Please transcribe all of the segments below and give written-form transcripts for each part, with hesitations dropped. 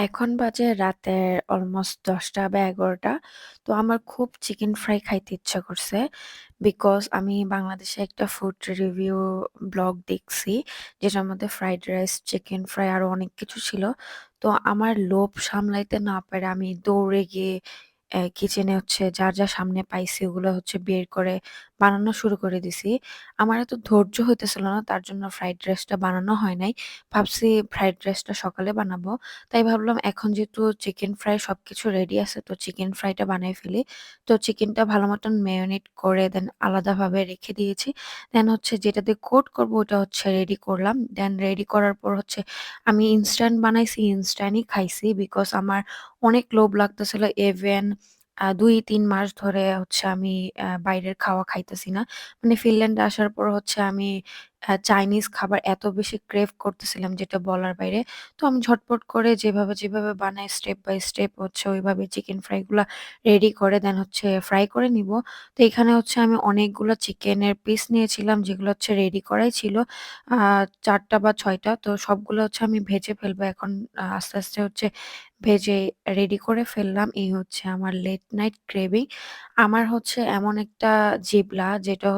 এখন বাজে রাতের অলমোস্ট ১০টা বা ১১টা। তো আমার খুব চিকেন ফ্রাই খাইতে ইচ্ছা করছে। বিকজ আমি বাংলাদেশে একটা ফুড রিভিউ ব্লগ দেখছি, যেটার মধ্যে ফ্রাইড রাইস, চিকেন ফ্রাই আরো অনেক কিছু ছিল। তো আমার লোভ সামলাইতে না পেরে আমি দৌড়ে গিয়ে কিচেনে যার, যা সামনে পাইছি ওগুলো বের করে বানানো শুরু করে দিছি। আমার এত ধৈর্য হইতেছিল না, তার জন্য ফ্রাইড রাইসটা বানানো হয় নাই। ভাবছি ফ্রাইড রাইসটা সকালে বানাবো। তাই ভাবলাম এখন যেহেতু চিকেন ফ্রাই সবকিছু রেডি আছে, তো চিকেন ফ্রাইটা বানাই ফেলি। তো চিকেনটা ভালো মতন মেরিনেট করে দেন আলাদাভাবে রেখে দিয়েছি। দেন যেটা দিয়ে কোট করব ওটা রেডি করলাম। দেন রেডি করার পর আমি ইনস্ট্যান্ট বানাইছি, ইনস্ট্যান্টই খাইছি। বিকজ আমার অনেক লোভ লাগতেছিল। ইভেন ২-৩ মাস ধরে আমি বাইরের খাওয়া খাইতেছি না। মানে ফিনল্যান্ডে আসার পর আমি চাইনিজ খাবার এত বেশি ক্রেভ করতেছিলাম যেটা বলার বাইরে। তো আমি ঝটপট করে যেভাবে বানাই স্টেপ বাই স্টেপ ওইভাবে চিকেন ফ্রাই গুলা রেডি করে দেন ফ্রাই করে নিব। তো এখানে আমি অনেকগুলো চিকেনের পিস নিয়েছিলাম, যেগুলো রেডি করাই ছিল। ৪ টা বা ৬ টা। তো সবগুলো আমি ভেজে ফেলবো এখন। আস্তে, আস্তে ভেজে রেডি করে ফেললাম। এই আমার লেট নাইট ক্রেভিং। আমার এমন একটা জিবলা যেটা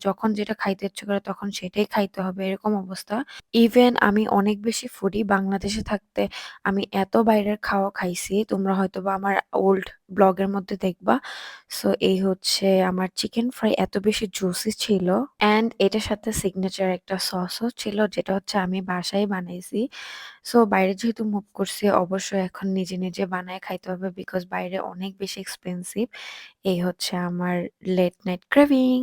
যখন যেটা খাইতে ইচ্ছে করে তখন সেটাই খাইতে হবে, এরকম অবস্থা। ইভেন আমি অনেক বেশি ফুডি। বাংলাদেশে থাকতে আমি এত বাইরের খাওয়া খাইছি, তোমরা হয়তোবা আমার ওল্ড ব্লগের মধ্যে দেখবা। সো এই আমার চিকেন ফ্রাই এত বেশি জুসি ছিল। অ্যান্ড এটার সাথে সিগনেচার একটা সসও ছিল, যেটা আমি বাসায় বানাইছি। সো বাইরে যেহেতু মুভ করছি, অবশ্যই এখন নিজে নিজে বানায় খাইতে হবে, বিকজ বাইরে অনেক বেশি এক্সপেন্সিভ। এই আমার লেট নাইট ক্রেভিং।